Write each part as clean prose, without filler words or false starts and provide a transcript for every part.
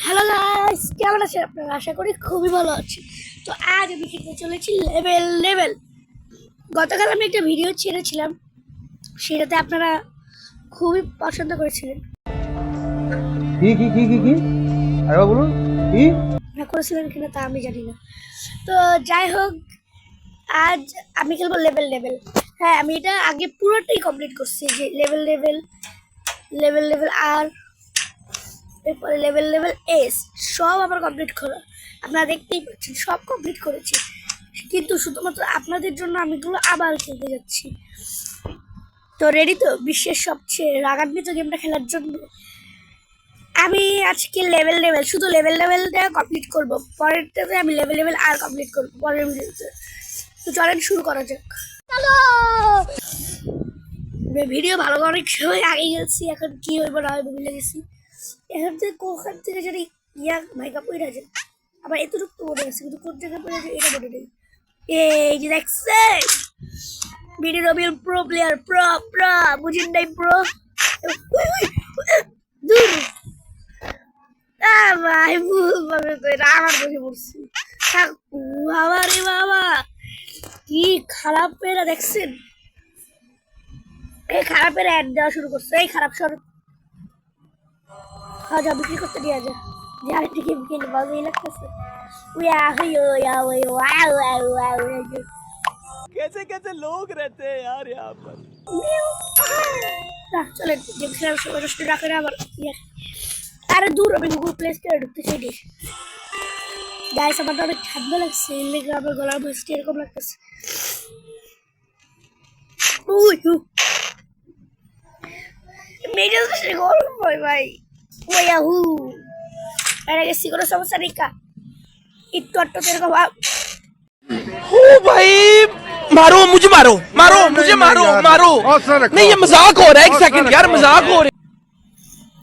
Hello guys, কেমন আছেন আপনারা? আশা করি খুবই ভালো আছি। তো আজ আমি খেলতে চলেছি লেভেল লেভেল। গতকাল আমি একটা ভিডিও ছেড়েছিলাম, সেটাতে আপনারা খুবই পছন্দ করেছিলেন। কি আরেকবার বলুন। কি না করেছিলেন কিনা তা আমি জানি না। তো যাই হোক, আজ আমি খেলবো লেভেল লেভেল। হ্যাঁ, আমি এটা আগে পুরোটাই কমপ্লিট করছি, যে লেভেল লেভেল লেভেল লেভেল আর এরপরে লেভেল লেভেল এস সব আমার কমপ্লিট করা। আপনারা দেখতেই পাচ্ছেন সব কমপ্লিট করেছি, কিন্তু শুধুমাত্র আপনাদের জন্য আমি এগুলো আবার খেলতে যাচ্ছি। তো রেডি তো বিশ্বের সবচেয়ে রাগান্বিত গেমটা খেলার জন্য? আমি আজকে লেভেল লেভেল শুধু লেভেল লেভেলটা কমপ্লিট করব, পরেরটাতে আমি লেভেল লেভেল আর কমপ্লিট করবো পরের ভিডিওতে। তো চলেন শুরু করা যাক। চলো, ভিডিও ভালো অনেক সময় আগে গেছি, এখন কি হইব না হইব ভুলে গেছি। এখান থেকে কোখান থেকে যদি ভাইকা পড়ে যায়, আবার এতটুকু তো মনে আছে, কিন্তু কোন জায়গায় পড়ে যায় এটা মনে নেই। এই যে দেখছেন, ভিডিও রবিল প্রো প্লেয়ার, প্রো বুঝিন নাই প্রো। দূর ভাই, ভুল ভাবে তো এটা আমার বসে পড়ছি। বাবা রে বাবা, কি খারাপ পেরা দেখছেন। এই খারাপের অ্যাড দেওয়া শুরু করছে, এই খারাপ সর যা বিক্রি করতে দেওয়া যায়। যে আরেকটি গেম কিনে ভালোই লাগতেছে। कैसे कैसे लोग रहते हैं यार यहाँ पर। চলেন গেম খেলার সময় রাখে না আবার। আরে দূর, আমি গুগল প্লে স্টোরে ঢুকতে চাই। গাইস, আমার অনেক ঠান্ডা লাগছে, লেগে আমার গলার ভয়েসটা এরকম লাগতেছে। মেজাজটা গরম হয় ভাই। ওয়াহু আরে গেছি, কোনো সমস্যা নেই কা, একটু আটটু এরকম ओ भाई, मारो मुझे, मारो मारो मुझे, मारो मारो। नहीं ये मजाक हो रहा है, एक सेकंड यार, मजाक हो रहा है।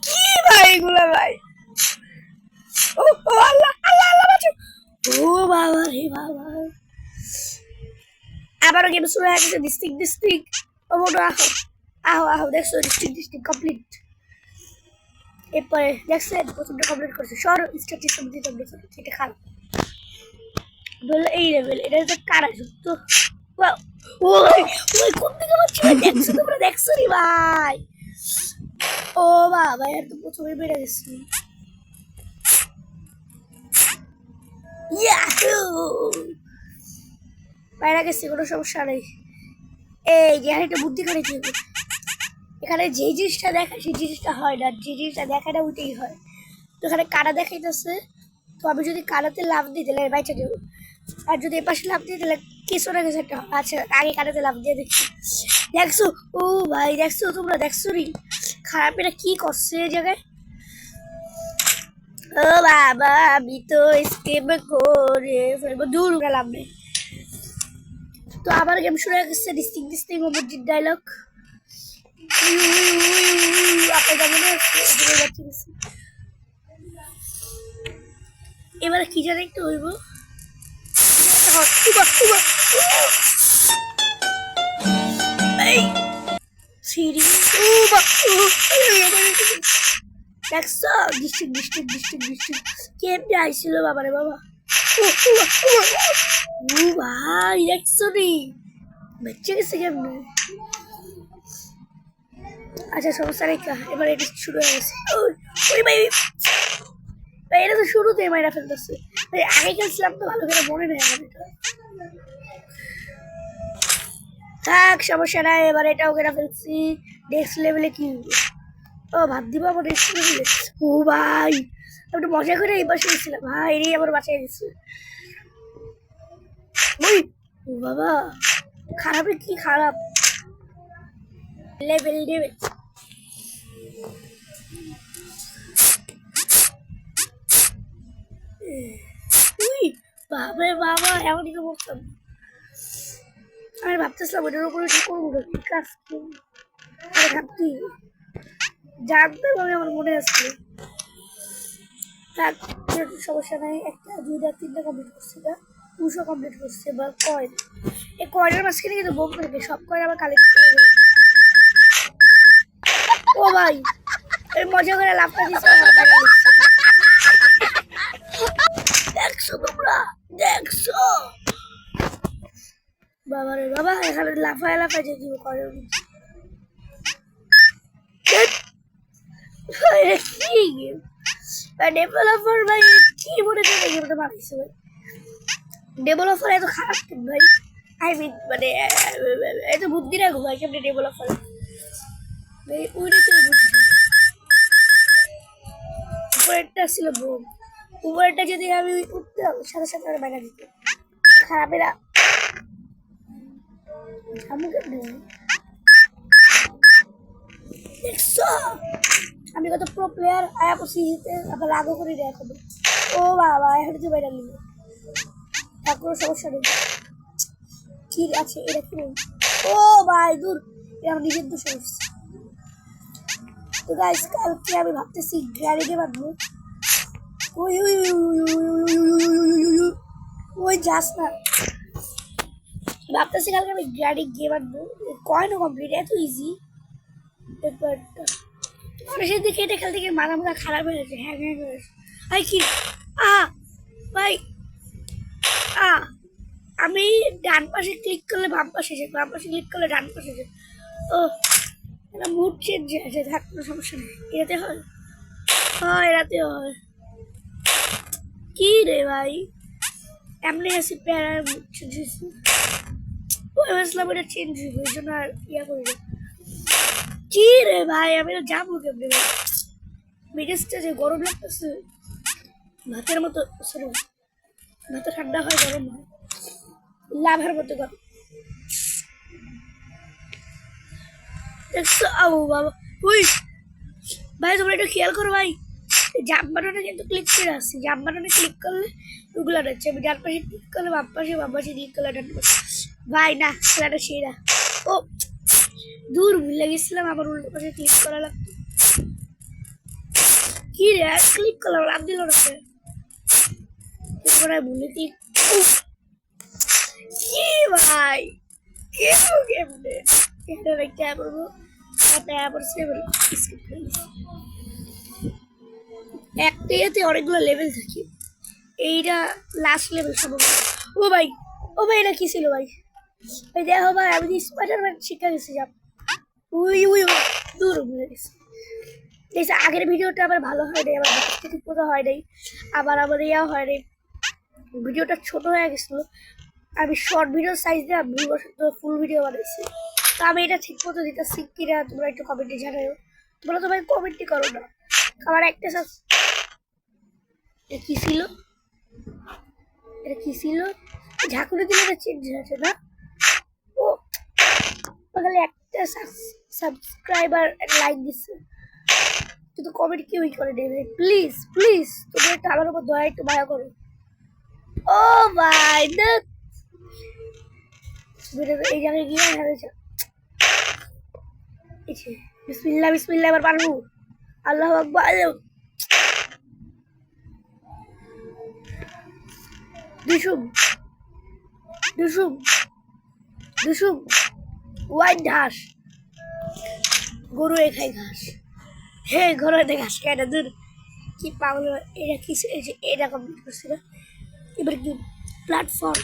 কি ভাই এগুলা ভাই। ও আল্লাহ আল্লাহ আল্লাহ বাঁচো। ও বাবা রে বাবা, আবারও গেম শুরু হয়ে গেছে। ডিস্ট্রিক্ট ও বড় আহো দেখছো, ডিস্ট্রিক্ট কমপ্লিট। এরপরে দেখছেন প্রথমটা কমপ্লিট করছে, সর স্ট্যাটিস্টিক দিতে হবে, এটা খারাপ বললো। এই লেভেল এটা হচ্ছে কারা যুক্ত। ওই কোন দিকে যাচ্ছে দেখছো, তোমরা দেখছো রে ভাই। ও বাবা, এর তো প্রথমে বেড়ে গেছি। বাইরে গেছি, কোনো সমস্যা নেই। এই যে একটা বুদ্ধি করে কি, এখানে যে জিনিসটা দেখা সেই জিনিসটা হয় না, যে জিনিসটা দেখা না ওইটাই হয়। তো এখানে কারা দেখাইতেছে, তো আমি যদি কারাতে লাভ দিই তাহলে বাইচা দেবো, আর যদি এ পাশে লাভ দিই তাহলে কিছু না কিছু একটা। আচ্ছা, আগে কারাতে লাভ দিয়ে দেখছি। দেখছো, ও ভাই দেখছো, তোমরা দেখছো রি খারাপ এটা কি করছে এই জায়গায়। ও বাবা, আমি তো স্কেপ করে ফেলবো, দূর লাভ নেই। তো আবার গেম শুরু হয়ে গেছে। ডিস্ট্রিক্ট মসজিদ ডায়লগ। এবার কি জানি একটু হইব। দেখছো, ডিস্ট্রিক্ট কেমনে আইছিল বাবারে বাবা। ভাই দেখছো নি, বেঁচে গেছে কেমনে। আচ্ছা সমস্যা নেই, এবার এটা শুরু হয়ে গেছে। ওই ভাই এটা তো শুরুতেই মাইরা ফেলতেছে। আগে খেলছিলাম তো ভালো করে মনে নেই আমার এটা। থাক সমস্যা নাই, এবার এটাও কেনা ফেলছি। নেক্সট লেভেলে কি ও ভাব দিব আমার নেক্সট লেভেলে। ও ভাই, একটু মজা করে এই পাশে গেছিলাম ভাই, রে আমার বাঁচাই দিচ্ছে। ওই ও বাবা, খারাপে কি খারাপ লেভেল দেবে। বাবা বাবা, এমনই তো বলতাম। আমি ভাবতেছিলাম ওইটার উপরে কি করবো, কি কাজ করবো, ভাবছি জানতাম আমি, আমার মনে আসছে। থাক সমস্যা নাই, একটা দুইটা তিনটা কমপ্লিট করছি না, 200 কমপ্লিট করছে। বা কয়েন, এই কয়েনের মাঝখানে কিন্তু বোম থাকে, সব কয়েন আবার কালেক্ট করে দেবে। ও ভাই, এই মজা করে লাভটা দিচ্ছে। খালি লাফায় লাফায় যে দিব করে উনি। এটা কি গেম ডেভেলপার ভাই কি মনে করে গেমটা বানাইছে ভাই ডেভেলপার এত খারাপ কেন ভাই আই মিন মানে এত বুদ্ধি রাখো ভাই কেমনি ডেভেলপার ভাই ওইটা তো বুদ্ধি উপরেরটা ছিল বোম উপরেরটা যদি আমি উঠতাম সাথে সাথে আমার বাইরে দিত খারাপেরা আমি কেমনি দেখছো আমি কত প্রো প্লেয়ার আয়া করছি আবার রাগও করে দেয় এখন ও বাবা এখন যে বাইরে নিল তার কোনো সমস্যা নেই ঠিক আছে এটা কি ও ভাই দূর এটা আমার নিজের দোষ হচ্ছে তো গাইস কালকে আমি ভাবতেছি গ্যারেজে বাঁধবো ওই ওই ওই যাস না ভাবতেছি কালকে আমি গ্যারেজে গিয়ে বাঁধবো কয়নো কমপ্লিট এত ইজি ব্যাপারটা মানুষের দিকে এটা খেলতে গিয়ে মাথা মাথা খারাপ হয়ে গেছে হ্যাঁ হ্যাঁ হয়ে ভাই কি ভাই আমি ডান পাশে ক্লিক করলে বাম পাশে যায় বাম পাশে ক্লিক করলে ডান পাশে যায় ও এটা মুড চেঞ্জ আছে থাক কোনো সমস্যা নেই এটাতে হয় এটাতে হয় কি রে ভাই এমনি আসি প্যারার মুড চেঞ্জ হয়েছে ওই ভাবছিলাম এটা চেঞ্জ হইব ওই জন্য আর ইয়া করি না কি রে ভাই আমি তো যাবো কেমনি ভাই মেজাজটা যে গরম লাগতেছে ভাতের মতো সরি ভাত ঠান্ডা হয় গরম হয় লাভের মতো গরম দেখছো আও বাবা উই ভাই তোমরা একটু খেয়াল করো ভাই জাম্প বাটনে কিন্তু ক্লিক করে আসছি জাম্প বাটনে ক্লিক করলে ওগুলো হচ্ছে আমি ডান পাশে ক্লিক করলে বাম পাশে ক্লিক করলে ডান পাশে ভাই না খেলাটা সেরা ও দূর ভুলে গেছিলাম আবার উল্টো পাশে ক্লিক করা লাগতো কি রে ক্লিক করলাম লাভ দিল না ভুলে ক্লিক কি ভাই কেউ কেমনে এটা একটা করবো তারপর সেভেন একটা ইয়েতে অনেকগুলো লেভেল থাকে এইটা লাস্ট লেভেল সম্ভব ও ভাই এটা কি ছিল ভাই ওই দেখো ভাই আমি স্পাইডারম্যান শিখে গেছি যাব উই দূর ভুলে গেছি দেখছি আগের ভিডিওটা আবার ভালো হয় নাই আবার ঠিক মতো হয় নাই আবার ইয়া হয় নাই ভিডিওটা ছোট হয়ে গেছিল আমি শর্ট ভিডিও সাইজ দিয়ে ফুল ভিডিও বানাইছি তো আমি এটা ঠিক মতো দিতেছি কিনা তোমরা একটু কমেন্টে জানাও তোমরা তো ভাই কমেন্টই করো না আমার একটা এটা কি ছিল ঝাঁকুনি দিলে এটা চেঞ্জ হয়েছে না ও খালি একটা সাবস্ক্রাইবার লাইক দিচ্ছে কিন্তু কমেন্ট কেউই করে দেবে প্লিজ তোমরা একটু আমার উপর দয়া একটু মায়া করো ও ভাই দেখ এই জায়গায় গিয়ে হারেছে বিসমিল্লাহ এবার পারবো আল্লাহু আকবার দুসুম হোয়াইট ঘাস গরু খাই ঘাস হে গরু ঘাস কেটে দূর কি পাগল এটা কি এটা কমপ্লিট করছি না এবার কি প্ল্যাটফর্ম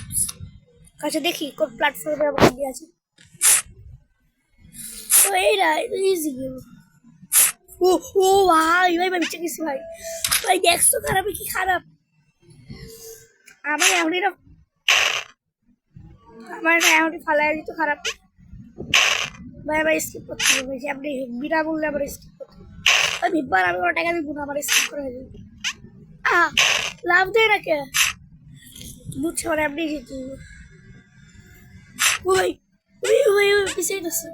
কাছে দেখি কোন প্ল্যাটফর্মে আমার দিয়ে আছে তো এইটা ইজি গেম ও ভাই বেঁচে গেছি ভাই দেখছো খারাপ কি খারাপ আমার এমনই ফালাই দিত খারাপ ভাই আবার স্কিপ করতে হবে আপনি বিনা বললে আবার স্কিপ করতে হবে আমি ভিড়বার আমি কোনো টাকা দিব না আমার স্কিপ করে দেবে লাভ দেয় না কে বুঝছে মানে আপনি যেতে ওই পিছিয়ে গেছে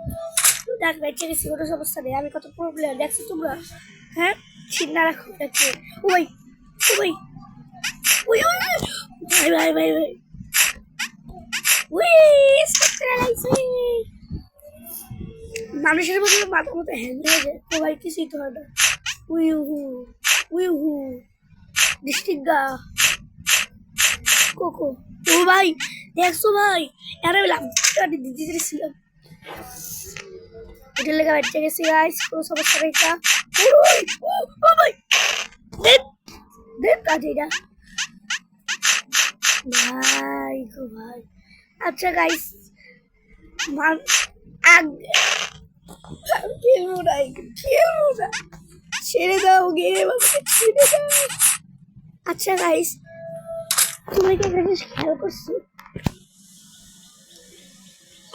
দেখ বেঁচে গেছি কোনো সমস্যা নেই আমি কত প্রবলেম দেখছো তোমরা হ্যাঁ চিন্তা রাখো দেখছে ওই ভাই মানুষের মধ্যে মাথা মতো হ্যাং হয়ে যায় তো ভাই কিছুই তো হয় না উইহু ডিস্ট্রিক্ট কোকো ও ভাই দেখছো ভাই এর আমি লাভ দিতে ছিলাম এটার লেগে বেঁচে গেছি গাইস কোনো সমস্যা নেই ও ভাই দেখ কাজ এটা ভাই আচ্ছা গাইস খেলবো না খেলবো না, ছেড়ে দাও গেম, আমাকে ছেড়ে দাও। আচ্ছা গাইস, তুমি কি একটা জিনিস খেয়াল করছো?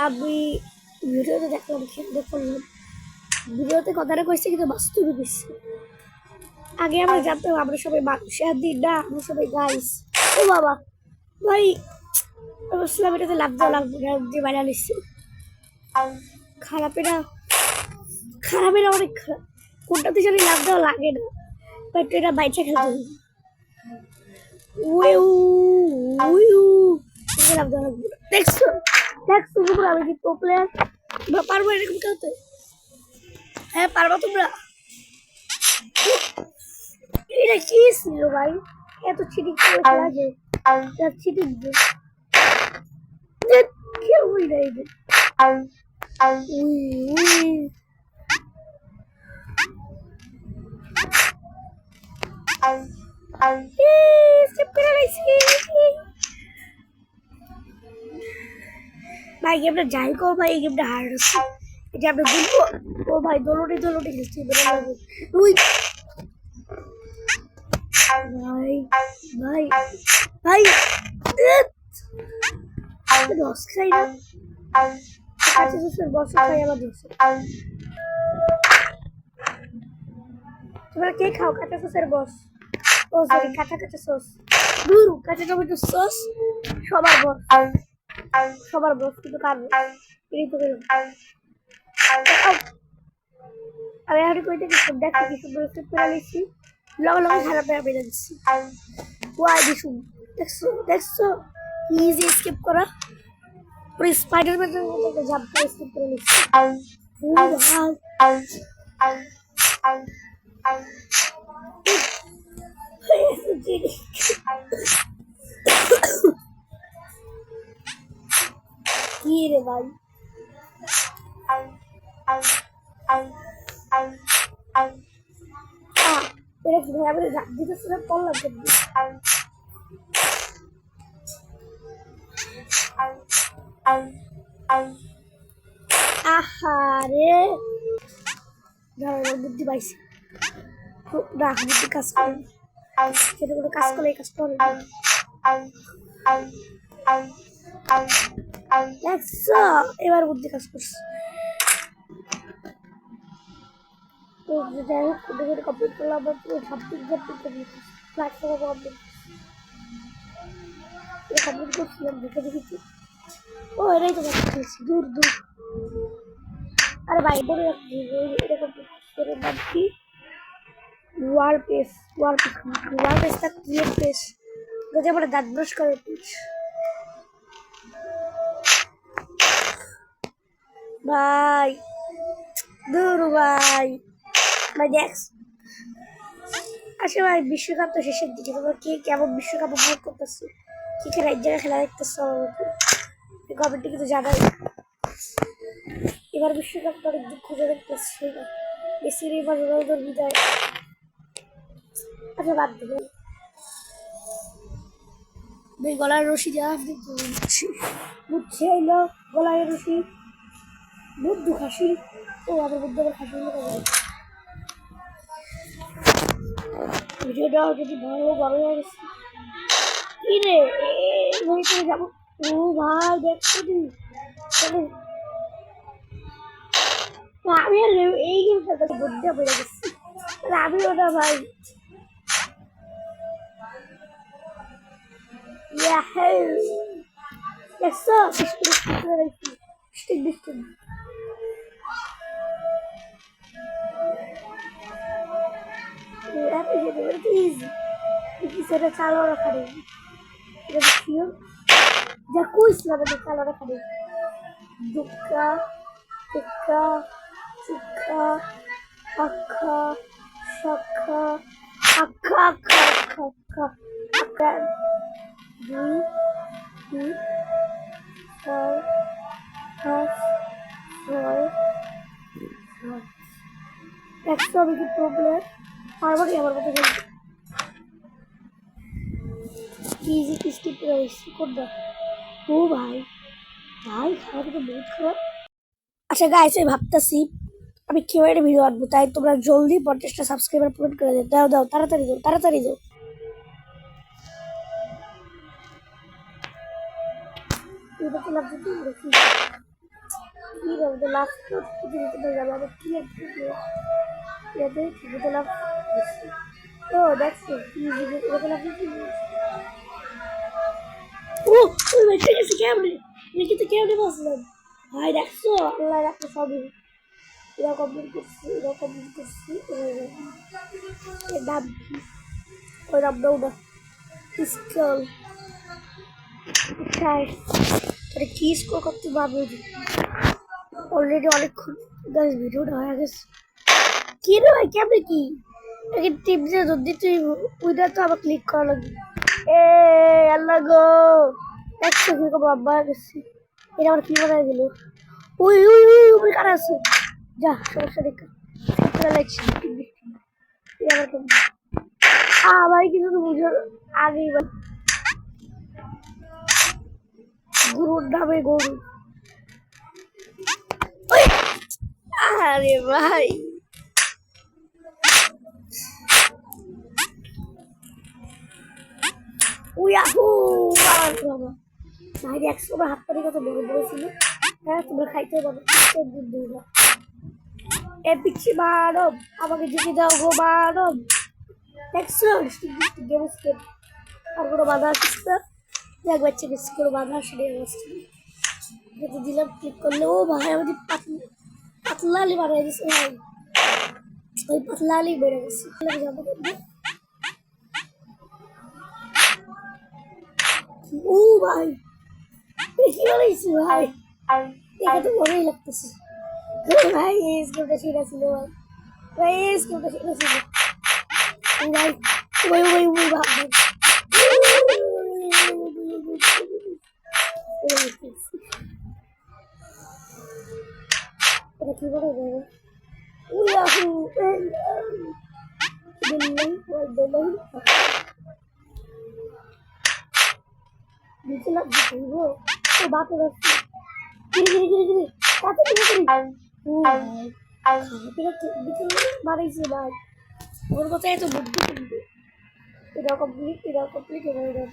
আমি ভিডিওতে দেখলাম, খেয়াল করলাম, ভিডিওতে কথাটা কইছে কিন্তু বাস্তবে কইছে। আগে আমরা জানতাম আমরা সবাই মানুষ, আর দিন না আমরা সবাই গাইস। ও বাবা ভাই, বুঝলাম এটাতে লাভ দিয়ে বাইরে নিচ্ছি। খারাপেরা অনেক খারাপ, কোনটাতে জানি লাভ দেওয়া লাগে না, বাট এটা বাইচে খেলতে হবে। লাভ দেওয়া লাগবে না। দেখছো দেখছো আমি কি প্রো প্লেয়ার, পারবো এরকম খেলতে? হ্যাঁ পারবো তোমরা? এটা কি ছিল ভাই, এত চিটিং করে খেলা যায়? চিটিং খেলবই না এদের। ভাই গেমটা যাই কো ভাই, এই গেমটা হার্ড আছে, এটা আমরা বলবো। ও ভাই দোলটি খেলছি, তুই ভাই ভাই ভাই রস খাই না, বস খাই আবার রস। তোমরা কে খাও কাঁচা সসের বস? ও সরি, কাঁচা সস, দুরু কাঁচা টমেটো সস সবার বস কিন্তু কার এই তো গেল। আমি এখন কইতে কিছু দেখো, কিছু বলতে পেরেছি, লগে খারাপ বেড়ে দিচ্ছি। ওয়াই দিছু, দেখছো ইজি স্কিপ করা, পুরো স্পাইডারম্যানের মতো একটা জাম্প করে স্কিপ করে নিচ্ছি। কি রে ভাই, এটা কি ভাই, আমি জাপ দিতেছিলাম পড়লাম কিন্তু। আহারে বুদ্ধি পাইছি না, বুদ্ধি কাজ করে, সেটা কোনো কাজ করলে কাজ করে। এবার বুদ্ধি কাজ করছে। তো যাই হোক, কমপ্লিট করলাম, আবার পুরো কমপ্লিট করছিলাম, দেখে দেখেছি। ও এটাই তো দেখছি, দূর আরে ভাই বলে রাখছি এরকম নাম কি, ওয়াল পেজটা ক্রিয়েট পেজ, যদি আমরা দাঁত ব্রাশ করে পেজ। ভাই দূর ভাই দেখস আসে ভাই, বিশ্বকাপ তো শেষের দিকে, তোমরা কে কেমন বিশ্বকাপ উপভোগ করতেছো, কি কে এক জায়গায় খেলা দেখতেছো, কমেন্টে কিন্তু জানাই। এবার বিশ্বকাপটা অনেক দুঃখজনক দেখতেছি, মেসির এবার রোনালদোর বিদায়। আচ্ছা বাদ দেবে, গলার রশি দেওয়া বুঝছে এলো, গলায় রশি বুদ্ধু খাসি। ও আমার বুদ্ধ আবার খাসি ভিডিওটা যদি বড় হয়ে গেছে কি রে, যাবো। ও ভাই দেখছো তুই, আমি আর এই গেম খেলতে বুদ্ধি বেড়ে গেছি, আমিও না ভাই। দেখছো সেটা চালো রাখা নেই, এটা দেখছিও যা কইছিলাম, এটা চালো রাখা নেই। দুঃখা টিক্কা চিক্কা আখা শাখা আখা আখা আখা আখা আখা 2 3 4 5 6 একশো। আমি কি প্রবলেম পারবো কি আমার মতো বলতে, ইজি স্কিপ করে করবো। ও ভাই ভাই খাওয়াটা তো বহুত খারাপ। আচ্ছা গাইস, আমি ভাবতেছি আমি কিউএনএ ভিডিও আনবো, তাই তোমরা জলদি 50টা সাবস্ক্রাইবার পূরণ করে দাও। দাও দাও, তাড়াতাড়ি দাও, তাড়াতাড়ি দাও। এটা তো লাগছে কি দেখি কি বলবো, লাস্ট দিতে যাবে আবার কি একটা এতে ঠিকই লাভ। ও দেখছো কি এটা লাগছে কি। ও ওই বেঁচে গেছে কেমনে, দেখি তো কেমনে বসলাম। ভাই দেখছো, আল্লাহ রাখছে সবই। এরা কমপ্লিট করছি, এরা কমপ্লিট করছি। এর নাম কি? ওই নামটাও না, স্কুল কোথায় তোরে কি স্কোর করতে পারবে। অলরেডি অনেকক্ষণ গাছ ভিডিওটা হয়ে গেছে। কি রে ভাই, কেমনে কি একে টিপ যে যদি তুই ওইটা তো আবার ক্লিক করা লাগবে। এ আল্লাহ গো, একশো কি করবো আব্বা গেছি। এটা আবার কি বানায় দিল। ওই ওই ওই উপরে কারা আছে, যা সমস্যা দেখা লাগছে। ভাই কিছু তো বুঝার আগেই গরুর নামে গরু। আরে ভাই উয়াহু, বাবা ভাই দেখছো আমার হাত পানি কত বড় বড় ছিল। হ্যাঁ তোমরা খাইতে পারো, বুদ্ধি না। এ পিচ্ছি মানব, আমাকে জিতে দাও গো মানব। দেখছো গেম স্কেপ আর কোনো বাধা আসছে না। দেখ বাচ্চা গেছি, কোনো বাধা আসেনি অবস্থা। যেতে দিলাম ক্লিক করলে, ও ভাই আমাদের পাতলা আলি বানিয়ে দিচ্ছে ভাই। ওই পাতলা আলি বেড়ে গেছে। ও ভাই কি বানাইছি ভাই, দেখে তো মনেই লাগতেছে। ভাই এই স্কিমটা সেরা ছিল ভাই, ভাই এই স্কিমটা সেরা ছিল ভাই। ওই ওই ওই ভাব এটা কি বলে যাবে। উয়াহু দিল্লি দিল্লি নিচে লাভ দিতে ও বাপে বাপে গিরি গিরি গিরি গিরি কাতে গিরি গিরি। মারাইছে ভাই, ওর কথা এত বুদ্ধি কিন্তু। এটাও কমপ্লিট, এটাও কমপ্লিট, এটাও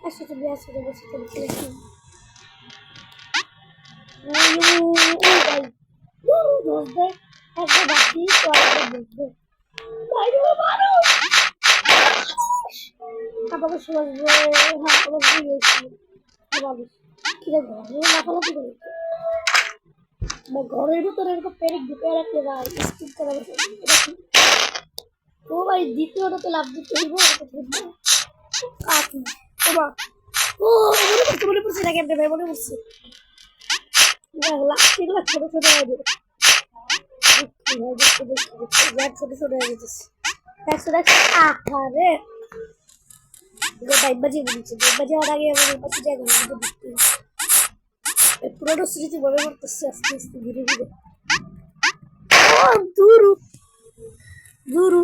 আসছে তুমি আসছে বসে তুমি খেলেছি। ভাই দোষ দেয় একটা বাকি তো একটা বলবে ভাই মারো আমাকে সমাজ হ্যাঁ অবশ্যই গিয়েছিল মানুষ কিরা ঘরে লাফালাফি করে বা ঘরের ভিতরে এরকম পেরেক ঢুকে রাখলে ভাই স্কিপ করা ও ভাই দ্বিতীয়টা তো লাভ দিতে হইব। ও মনে পড়ছে না কেমন ভাই, মনে পড়ছে লাস্টগুলো ছোট ছোট হয়ে যাবে, ছোট ছোট হয়ে যেতেছে। দেখছো দেখছো আরে বাইক বাজিয়ে বলছে, বাইক বাজিয়ে হওয়ার আগে আমার পাশে জায়গা পুরোনো স্মৃতি মনে করতেছে আস্তে আস্তে ধীরে ধীরে। দুরু দুরু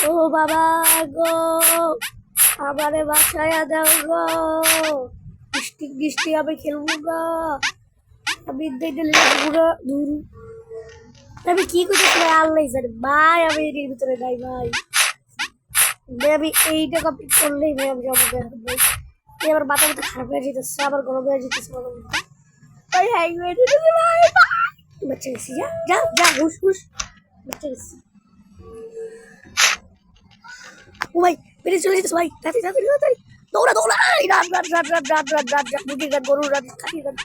ও বাবা গো আমারে বাসায়া দাও গো, বৃষ্টি বৃষ্টি আমি খেলবো গা, আমি পুরো ধুরু। আমি কি করতেছি ভাই আল্লাহ জানে ভাই, আমি এর ভিতরে নাই ভাই। আমি এইটা কমপ্লিট করলেই ভাই আমি যাবো ভাই। এবার মাথা মতো খারাপ হয়ে যেতেছে, আবার গরম হয়ে যেতেছে ভাই। হ্যাং হয়ে যেতেছে ভাই, বাচ্চা গেছি যা যা যা হুস হুস বাচ্চা গেছি। ও ভাই বেরিয়ে চলে যেতেছে ভাই, তাড়াতাড়ি তাড়াতাড়ি তাড়াতাড়ি দৌড়া দৌড়া রাত রাত রাত রাত রাত রাত রাত রাত মুরগির রাত গরুর রাত খাসির রাত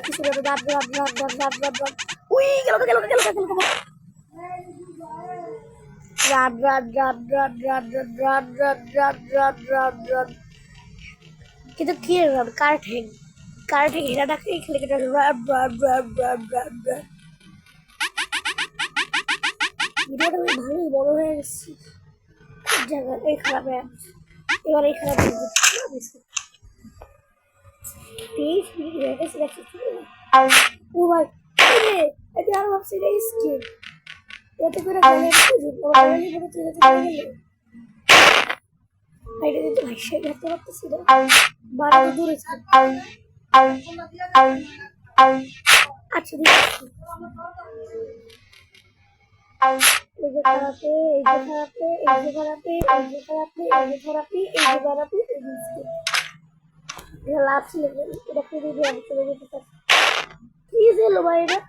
কিছু রাত রাত রাত রাত রাত রাত রাত রাত উই গেল গেল গেল গেল গেল রাত রাত রাত রাত রাত রাত রাত রাত রাত রাত রাত। কিন্তু কি রাত কার ঠেং হেরা ডাকে খেলে কেটে রাত রাত রাত রাত রাত রাত। ভিডিওটা ভালোই বড় হয়ে গেছে, জায়গা এই খারাপ হয়ে আছে। এবার এই খারাপ হয়ে গেছে 23 মিনিট হয়ে গেছে দেখছি। ও ভাই এটা আর ভাবছি রে স্কিপ এতে করে গেলে বাইরে কিন্তু ভাই সে ঘাটতে পারতেছি না, বাড়ি তো দূরে থাক। আচ্ছা ঠিক আছে, এই যে খারাপে, এই যে খারাপে, এই যে খারাপে, এই যে খারাপে, এই যে থেরাপি, এই যে খারাপি, এই যে স্কিপ। এটা লাস্ট লেভেল, এটা করে দিয়ে আমি চলে যেতে চাই। কি ছিল ভাই এটা?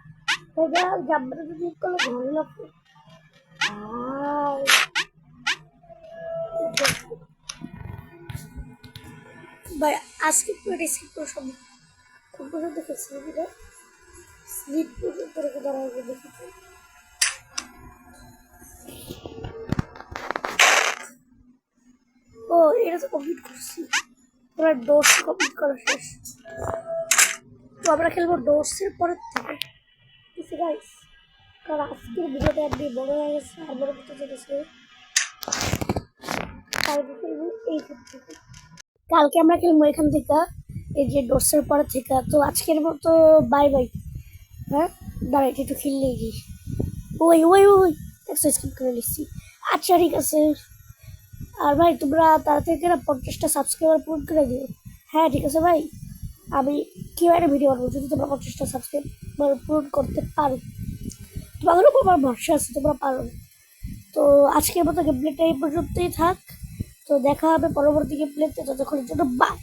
এটা জাম্পারে যদি করলে ভালো লাগতো। ভাই আজকে পুরো স্কিপ করে সব খুব পর্যন্ত দেখেছি এটা স্লিপ পর্যন্ত রেখে দাঁড়ায় দেখেছি। ও এটা তো কমপ্লিট করছি, পুরো ডোর্স কমপ্লিট করা শেষ। তো আমরা খেলবো ডোর্সের পরের থেকে, ঠিক আছে গাইস? কারণ আজকের ভিডিওটা একদিন বড় হয়ে গেছে আর বড় করতে চলেছে, কালকে খেলবো এই থেকে, কালকে আমরা খেলবো এখান থেকে, এই যে ডোর্সের পরে থেকে। তো আজকের মতো বাই বাই। হ্যাঁ দাঁড়াই একটু খেললেই গিয়ে, ওই ওই ওই একটা স্কিপ করে নিচ্ছি। আচ্ছা ঠিক আছে। আর ভাই তোমরা তাড়াতাড়ি করে 50টা সাবস্ক্রাইবার পূরণ করে দিও। হ্যাঁ ঠিক আছে ভাই, আমি কেউ একটা ভিডিও বানাবো যদি তোমরা 50টা সাবস্ক্রাইবার পূরণ করতে পারো। তোমাদের উপর আমার ভরসা আছে, তোমরা পারো। তো আজকের মতো গেমপ্লেটা এই পর্যন্তই থাক। তো দেখা হবে পরবর্তী গেমপ্লেতে, ততক্ষণের জন্য বাই।